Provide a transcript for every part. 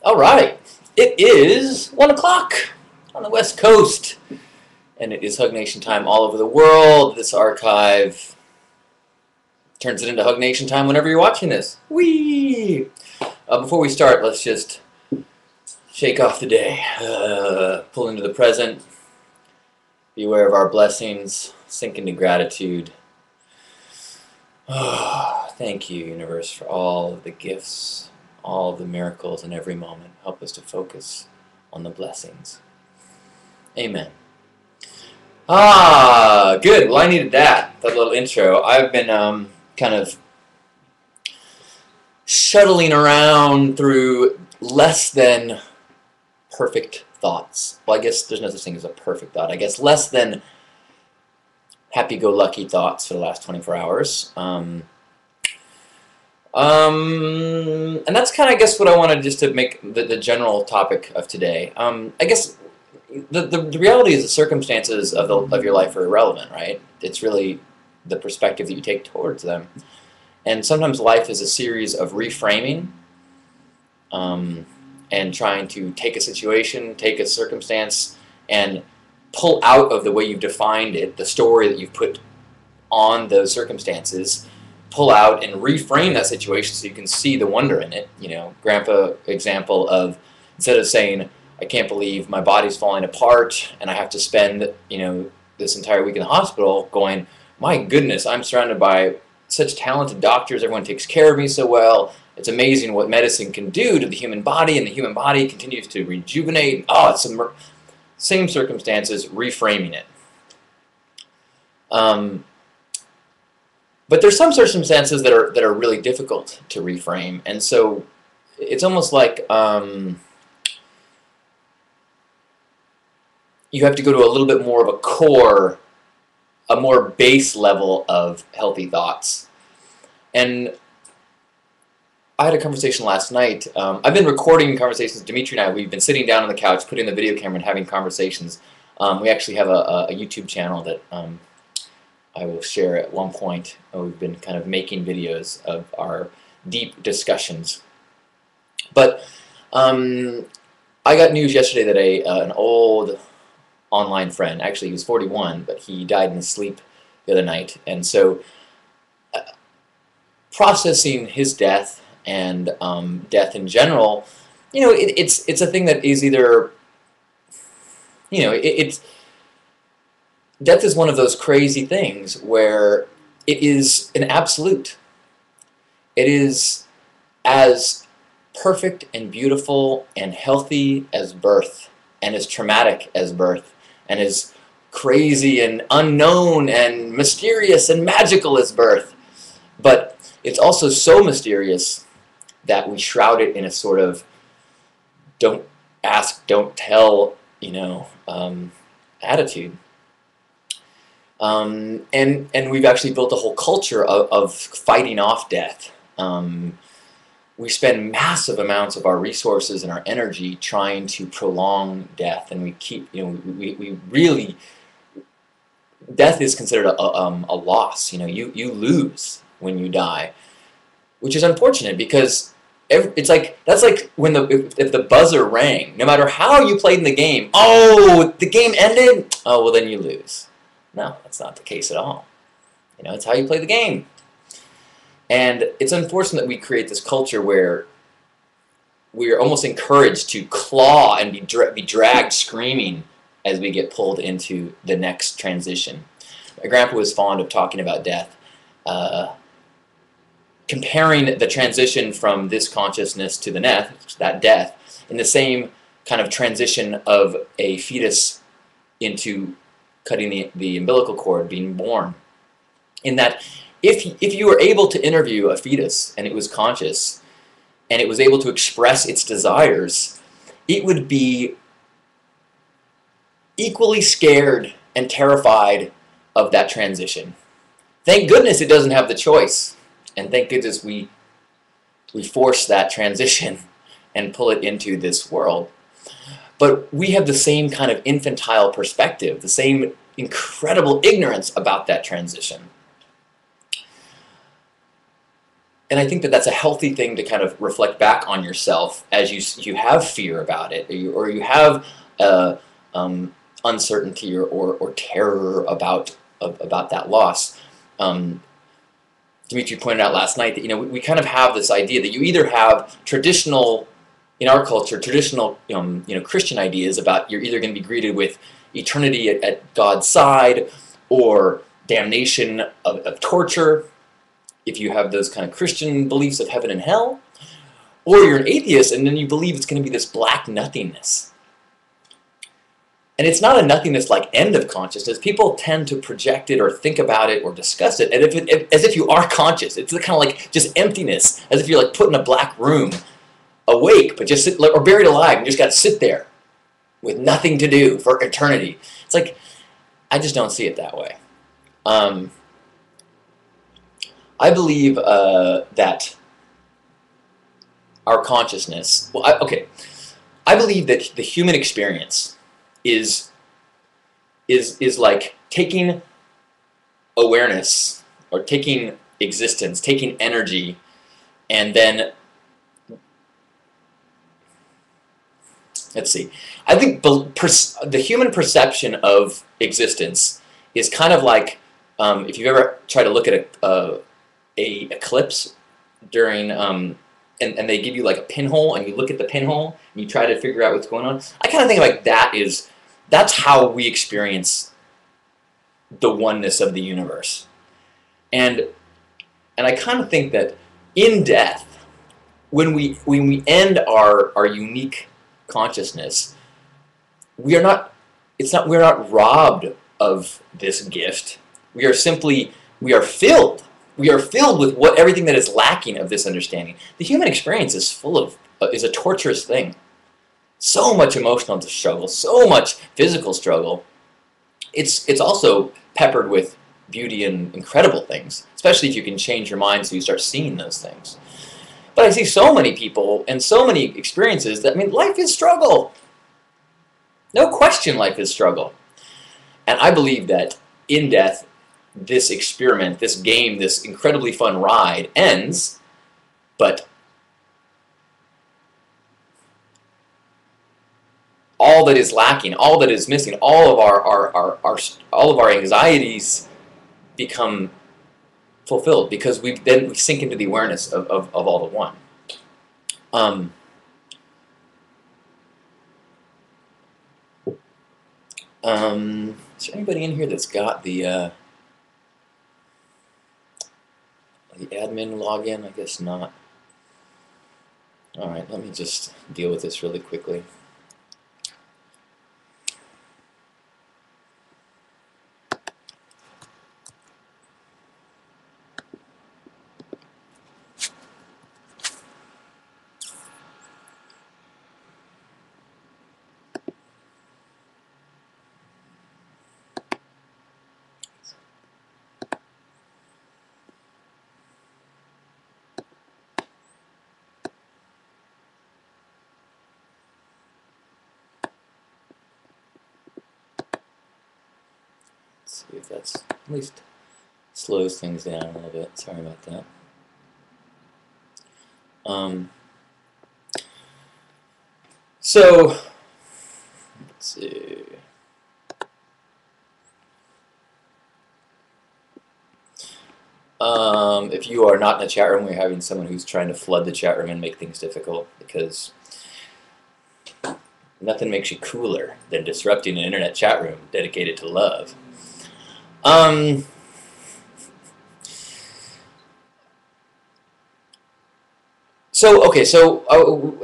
All right, it is 1 o'clock on the West Coast, and it is HugNation time all over the world. This archive turns it into HugNation time whenever you're watching this. Whee! Before we start, let's just shake off the day, pull into the present, be aware of our blessings, sink into gratitude. Thank you, universe, for all of the gifts, all of the miracles in every moment. Help us to focus on the blessings. Amen. Good. Well, I needed that little intro. I've been kind of shuttling around through less than perfect thoughts. Well, I guess there's no such thing as a perfect thought. I guess less than happy-go-lucky thoughts for the last 24 hours. And that's kind of, I guess, what I wanted just to make the general topic of today. I guess the reality is the circumstances of your life are irrelevant, right? It's really the perspective that you take towards them. And sometimes life is a series of reframing and trying to take a situation, take a circumstance, and pull out of the way you've defined it, the story that you've put on those circumstances, pull out and reframe that situation so you can see the wonder in it. You know, Grandpa example of, instead of saying, I can't believe my body's falling apart and I have to spend, you know, this entire week in the hospital, going, my goodness, I'm surrounded by such talented doctors, everyone takes care of me so well, it's amazing what medicine can do to the human body, and the human body continues to rejuvenate. Oh, it's same circumstances, reframing it. But there's some circumstances that are really difficult to reframe, and so it's almost like you have to go to a little bit more of a core, a more base level of healthy thoughts. And I had a conversation last night. I've been recording conversations. Dimitri and I, we've been sitting down on the couch, putting the video camera and having conversations. We actually have a YouTube channel that I will share at one point. We've been kind of making videos of our deep discussions. But I got news yesterday that an old online friend, actually he was 41, but he died in his sleep the other night. And so processing his death and death in general, you know, it's a thing that is either, you know, death is one of those crazy things where it is an absolute. It is as perfect and beautiful and healthy as birth, and as traumatic as birth, and as crazy and unknown and mysterious and magical as birth. But it's also so mysterious that we shroud it in a sort of don't ask, don't tell, you know, attitude. And we've actually built a whole culture of fighting off death. We spend massive amounts of our resources and our energy trying to prolong death, and we keep, you know, we really, death is considered a loss. You know, you lose when you die, which is unfortunate because it's like, that's like when if the buzzer rang, no matter how you played in the game, oh, the game ended, oh, well then you lose. No, that's not the case at all. You know, it's how you play the game. And it's unfortunate that we create this culture where we are almost encouraged to claw and be dragged screaming as we get pulled into the next transition. My grandpa was fond of talking about death, comparing the transition from this consciousness to the next, that death, in the same kind of transition of a fetus into cutting the umbilical cord, being born. In that, if you were able to interview a fetus and it was conscious and it was able to express its desires, it would be equally scared and terrified of that transition. Thank goodness it doesn't have the choice, and thank goodness we force that transition and pull it into this world. But we have the same kind of infantile perspective, the same incredible ignorance about that transition. And I think that that's a healthy thing to kind of reflect back on yourself as you have fear about it, or you have uncertainty or terror about that loss. Dimitri pointed out last night that we kind of have this idea that you either have traditional, in our culture, traditional Christian ideas about you're either going to be greeted with eternity at God's side or damnation of torture, if you have those kind of Christian beliefs of heaven and hell, or you're an atheist and then you believe it's going to be this black nothingness. And it's not a nothingness like end of consciousness. People tend to project it or think about it or discuss it as if you are conscious. It's kind of like just emptiness, as if you're like put in a black room, awake, but just sit, or buried alive, and you just got to sit there with nothing to do for eternity. It's like, I just don't see it that way. I believe that our consciousness, I believe that the human experience is like taking awareness or taking existence, taking energy, and then, let's see, I think the human perception of existence is kind of like, if you've ever tried to look at a eclipse during, and they give you like a pinhole, and you look at the pinhole, and you try to figure out what's going on. I kind of think like that's how we experience the oneness of the universe. And I kind of think that in death, when we end our unique consciousness, we're not robbed of this gift. We are filled with everything that is lacking of this understanding. The human experience is is a torturous thing. So much emotional struggle, so much physical struggle. It's also peppered with beauty and incredible things, especially if you can change your mind so you start seeing those things. But I see so many people and so many experiences that, life is struggle. No question life is struggle. And I believe that in death, this experiment, this game, this incredibly fun ride ends, but all that is lacking, all that is missing, all of our anxieties become fulfilled because we sink into the awareness of all the one. Is there anybody in here that's got the admin login? I guess not. All right, let me just deal with this really quickly. See if that's at least slows things down a little bit. Sorry about that. So let's see. If you are not in a chat room, we're having someone who's trying to flood the chat room and make things difficult, because nothing makes you cooler than disrupting an internet chat room dedicated to love. So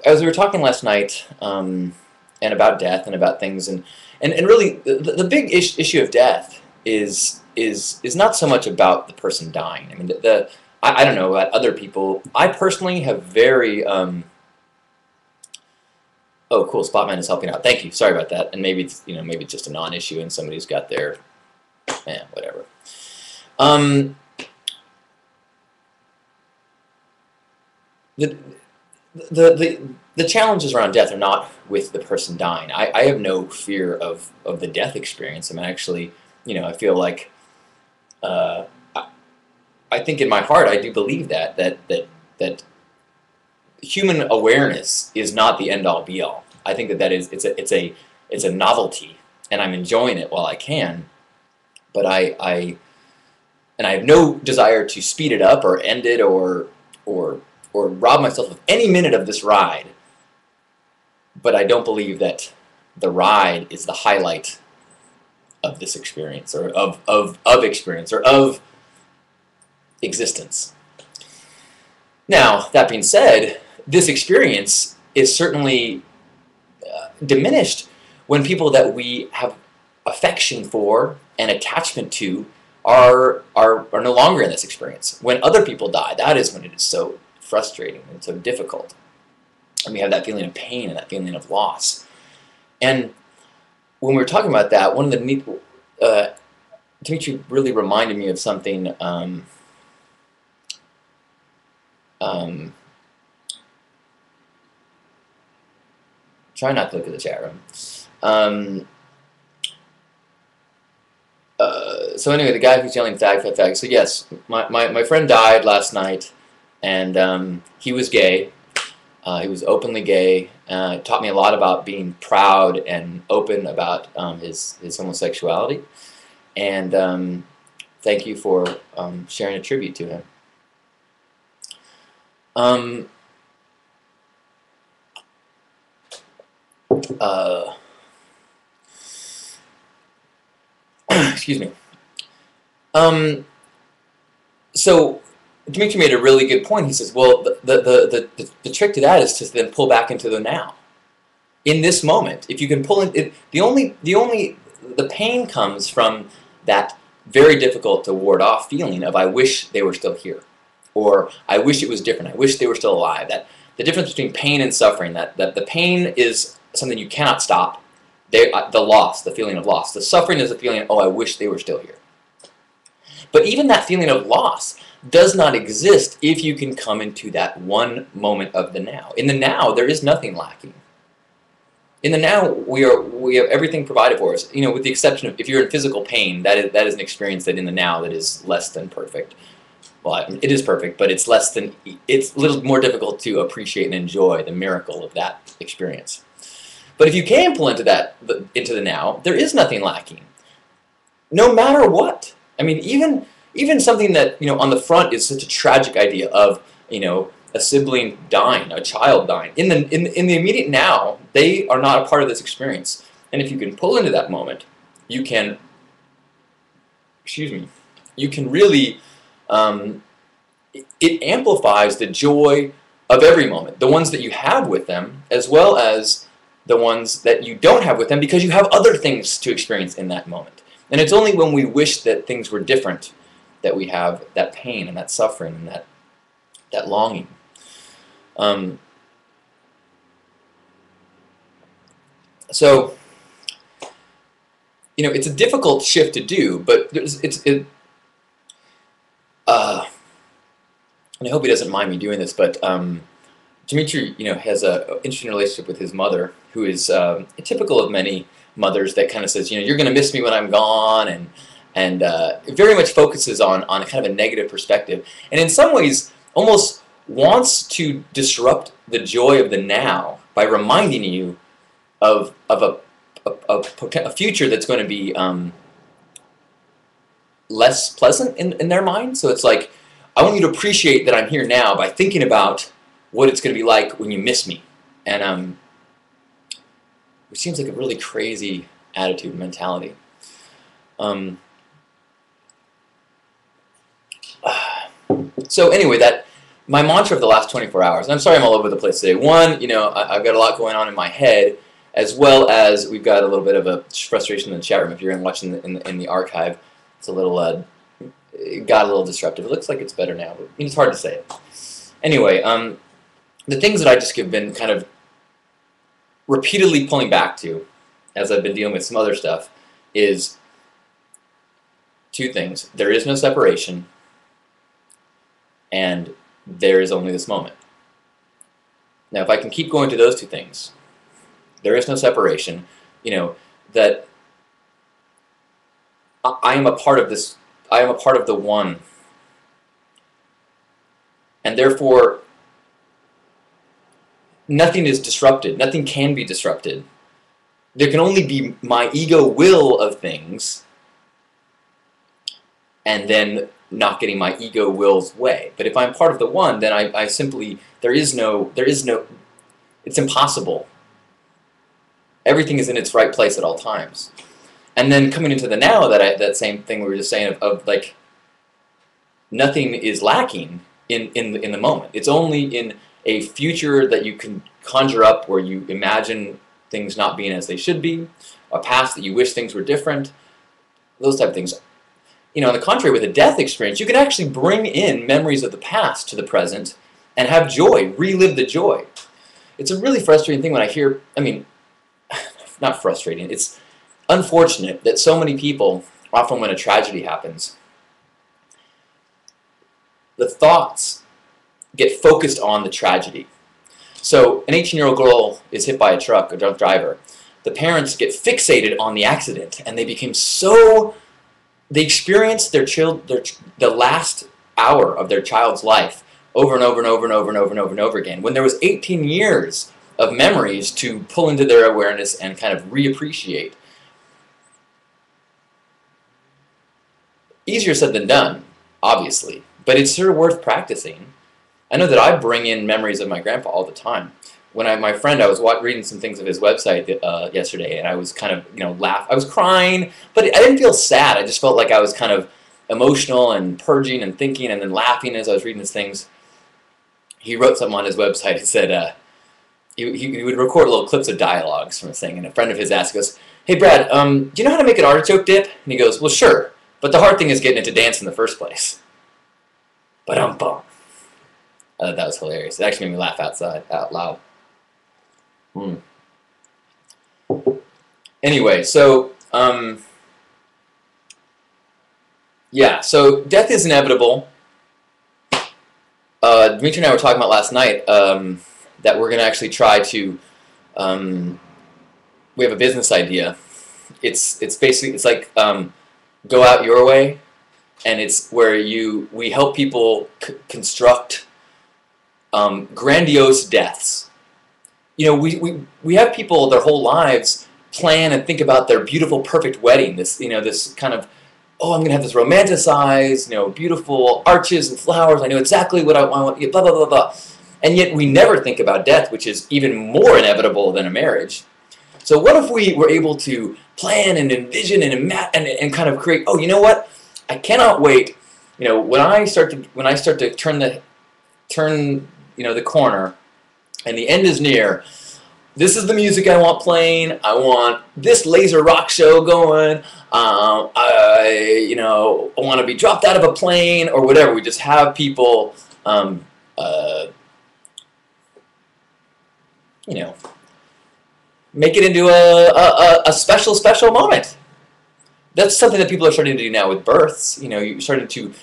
as we were talking last night, and about death and about things, and really the big issue of death is not so much about the person dying. I mean, I don't know about other people. I personally have very oh, cool, Spotman is helping out. Thank you. Sorry about that. And maybe it's maybe it's just a non-issue and somebody's got their whatever. The challenges around death are not with the person dying. I have no fear of the death experience. I'm actually, I feel like I think in my heart I do believe that that human awareness is not the end-all be-all. I think that it's a novelty, and I'm enjoying it while I can. But I have no desire to speed it up or end it or rob myself of any minute of this ride. But I don't believe that the ride is the highlight of this experience, or of experience, or of existence. Now, that being said, this experience is certainly diminished when people that we have affection for and attachment to are no longer in this experience. When other people die, that is when it is so frustrating and so difficult. And we have that feeling of pain and that feeling of loss. And when we were talking about that, one of the neat, Dimitri really reminded me of something. Try not to look at the chat room. So anyway, the guy who's yelling fag, fag, fag. So yes, my friend died last night, and he was gay. He was openly gay. It taught me a lot about being proud and open about his homosexuality. And thank you for sharing a tribute to him. Excuse me. So Dimitri made a really good point. He says, well, the trick to that is to then pull back into the now. In this moment, if you can pull in, the pain comes from that very difficult to ward off feeling of I wish they were still here, or I wish it was different. I wish they were still alive. That the difference between pain and suffering. That the pain is something you cannot stop. The loss, the feeling of loss. The suffering is a feeling, oh, I wish they were still here. But even that feeling of loss does not exist if you can come into that one moment of the now. In the now, there is nothing lacking. In the now, we have everything provided for us. You know, with the exception of if you're in physical pain, that is an experience that in the now that is less than perfect. Well, it is perfect, but it's a little more difficult to appreciate and enjoy the miracle of that experience. But if you can pull into the now, there is nothing lacking. No matter what. I mean, even something that, you know, on the front is such a tragic idea of, you know, a sibling dying, a child dying. In the immediate now, they are not a part of this experience. And if you can pull into that moment, you can, you can really, it amplifies the joy of every moment. The ones that you have with them, as well as the ones that you don't have with them, because you have other things to experience in that moment. And it's only when we wish that things were different that we have that pain and that suffering and that longing. So, you know, it's a difficult shift to do, but and I hope he doesn't mind me doing this, but Dimitri, you know, has an interesting relationship with his mother, who is typical of many mothers that kind of says, you know, you're going to miss me when I'm gone, and it very much focuses on kind of a negative perspective, and in some ways almost wants to disrupt the joy of the now by reminding you of a future that's going to be less pleasant in their mind. So it's like, I want you to appreciate that I'm here now by thinking about what it's going to be like when you miss me. And which seems like a really crazy attitude and mentality. So anyway, my mantra of the last 24 hours, and I'm sorry I'm all over the place today. One, you know, I've got a lot going on in my head, as well as we've got a little bit of a frustration in the chat room. If you're watching in the archive, it's a little, it got a little disruptive. It looks like it's better now, but it's hard to say. Anyway, the things that I just have been kind of repeatedly pulling back to, as I've been dealing with some other stuff, is two things. There is no separation, and there is only this moment. Now, if I can keep going to those two things, there is no separation, you know, that I am a part of this, I am a part of the one, and therefore nothing is disrupted. Nothing can be disrupted. There can only be my ego will of things, and then not getting my ego will's way. But if I'm part of the one, then I simply, there is no, it's impossible. Everything is in its right place at all times. And then coming into the now, that same thing we were just saying of like, nothing is lacking in the moment. It's only in a future that you can conjure up where you imagine things not being as they should be, a past that you wish things were different, those type of things. You know, on the contrary, with a death experience, you can actually bring in memories of the past to the present and have joy, relive the joy. It's a really frustrating thing when I hear, I mean, not frustrating, it's unfortunate that so many people, often when a tragedy happens, the thoughts get focused on the tragedy. So an 18-year-old girl is hit by a truck, a drunk driver. The parents get fixated on the accident, and they became so, they experience the last hour of their child's life over and over and over and over and over and over and over again, when there was 18 years of memories to pull into their awareness and kind of reappreciate. Easier said than done, obviously, but it's sure worth practicing. I know that I bring in memories of my grandpa all the time. When my friend, I was reading some things of his website yesterday, and I was kind of, I was crying, but I didn't feel sad. I just felt like I was kind of emotional and purging and thinking and then laughing as I was reading his things. He wrote something on his website. He said he would record little clips of dialogues from a thing, and a friend of his asked, goes, "Hey Brad, do you know how to make an artichoke dip?" And he goes, "Well, sure, but the hard thing is getting it to dance in the first place." Ba-dum-bum. That was hilarious. It actually made me laugh out loud. Anyway, so yeah, so death is inevitable. Dimitri and I were talking about last night that we're going to actually try to. We have a business idea. It's basically like go out your way, and it's where we help people construct grandiose deaths. You know, we have people their whole lives plan and think about their beautiful, perfect wedding. This this kind of, oh, I'm going to have this romanticized, beautiful arches and flowers. I know exactly what I want. Blah blah blah blah. And yet we never think about death, which is even more inevitable than a marriage. So what if we were able to plan and envision and kind of create? Oh, you know what? I cannot wait. When I start to turn the corner, and the end is near. This is the music I want playing. I want this laser rock show going. I want to be dropped out of a plane or whatever. We just have people, make it into a special moment. That's something that people are starting to do now with births. You're starting to,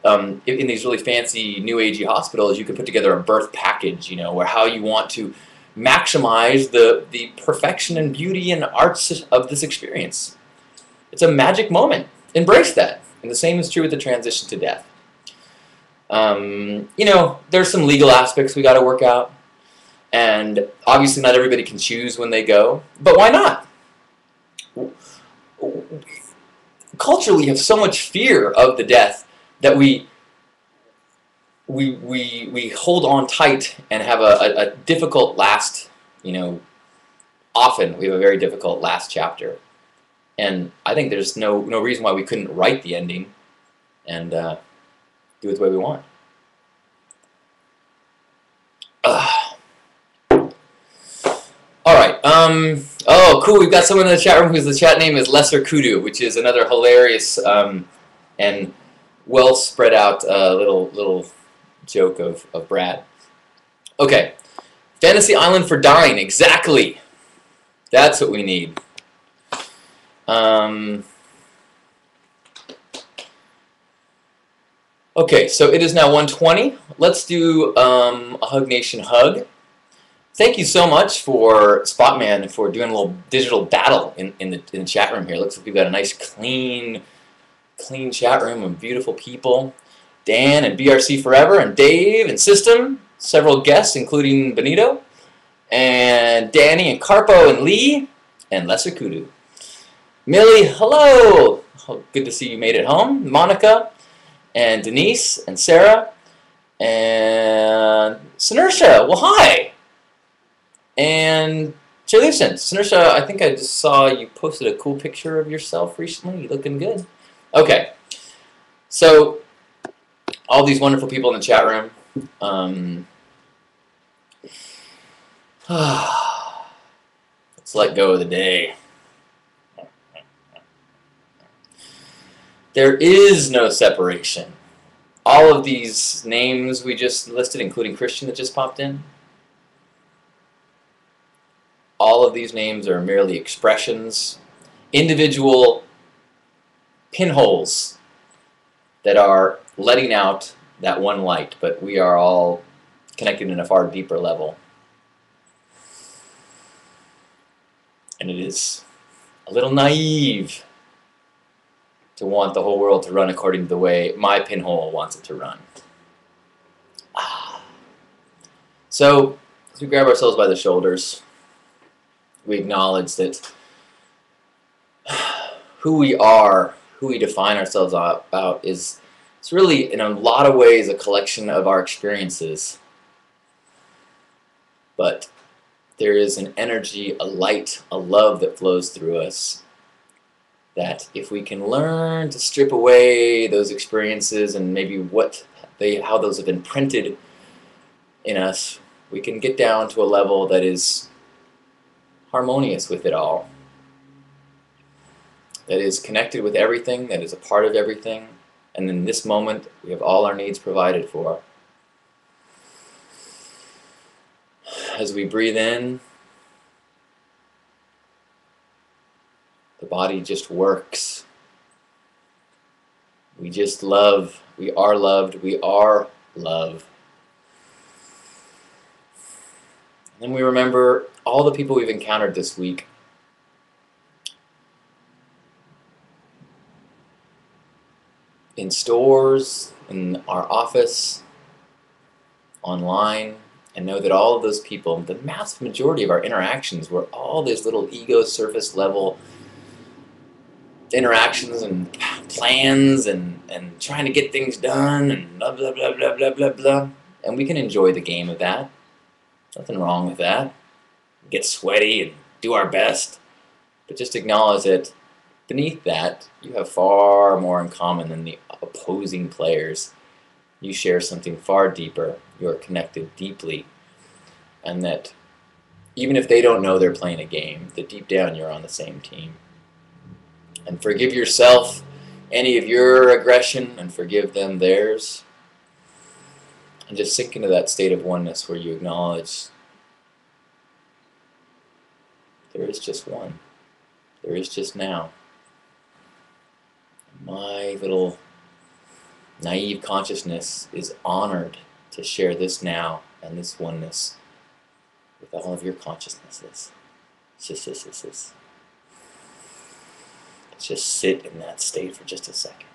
in these really fancy new agey hospitals, you can put together a birth package, where how you want to maximize the perfection and beauty and arts of this experience. It's a magic moment. Embrace that. And the same is true with the transition to death. There's some legal aspects we got to work out. And obviously not everybody can choose when they go. But why not? Culturally, we have so much fear of the death that we hold on tight and have a difficult last, often we have a very difficult last chapter. And I think there's no reason why we couldn't write the ending and do it the way we want. All right. Oh, cool. We've got someone in the chat room whose the chat name is Lesser Kudu, which is another hilarious and well spread out little joke of Brad. Okay. Fantasy Island for dying. Exactly. That's what we need. Okay, so it is now 1:20. Let's do a Hug Nation hug. Thank you so much for Spotman for doing a little digital battle in the chat room here. Looks like we've got a nice clean chat room of beautiful people. Dan and BRC Forever and Dave and System, several guests including Benito. And Danny and Carpo and Lee and Lesser Kudu. Millie, hello! Good to see you made it home. Monica and Denise and Sarah and Sanersha, well hi! And Cheerleason, Sanersha, I think I just saw you posted a cool picture of yourself recently. You looking good. Okay, so all these wonderful people in the chat room. Let's let go of the day. There is no separation. All of these names we just listed, including Christian that just popped in, all of these names are merely expressions, individual pinholes that are letting out that one light, but we are all connected in a far deeper level. And it is a little naive to want the whole world to run according to the way my pinhole wants it to run. So, as we grab ourselves by the shoulders, we acknowledge that who we are, who we define ourselves about, is it's really, in a lot of ways, a collection of our experiences. But there is an energy, a light, a love that flows through us that if we can learn to strip away those experiences and maybe how those have been printed in us, we can get down to a level that is harmonious with it all, that is connected with everything, that is a part of everything, and in this moment we have all our needs provided for. As we breathe in, the body just works. We just love. We are loved. We are love. And then we remember all the people we've encountered this week. In stores, in our office, online, and know that all of those people, the massive majority of our interactions were all these little ego surface level interactions and plans and trying to get things done and blah, blah, blah, blah, blah, blah, blah. And we can enjoy the game of that. Nothing wrong with that. Get sweaty and do our best. But just acknowledge that beneath that, you have far more in common than the opposing players. You share something far deeper. You are connected deeply. And that even if they don't know they're playing a game, that deep down you're on the same team. And forgive yourself any of your aggression and forgive them theirs. And just sink into that state of oneness where you acknowledge there is just one. There is just now. My little naive consciousness is honored to share this now and this oneness with all of your consciousnesses. Let's just sit in that state for just a second.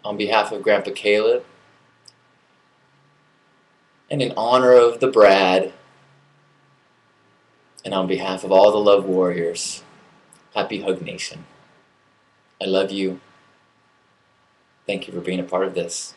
On behalf of Grandpa Caleb, and in honor of the Brad, and on behalf of all the love warriors, happy Hug Nation. I love you. Thank you for being a part of this.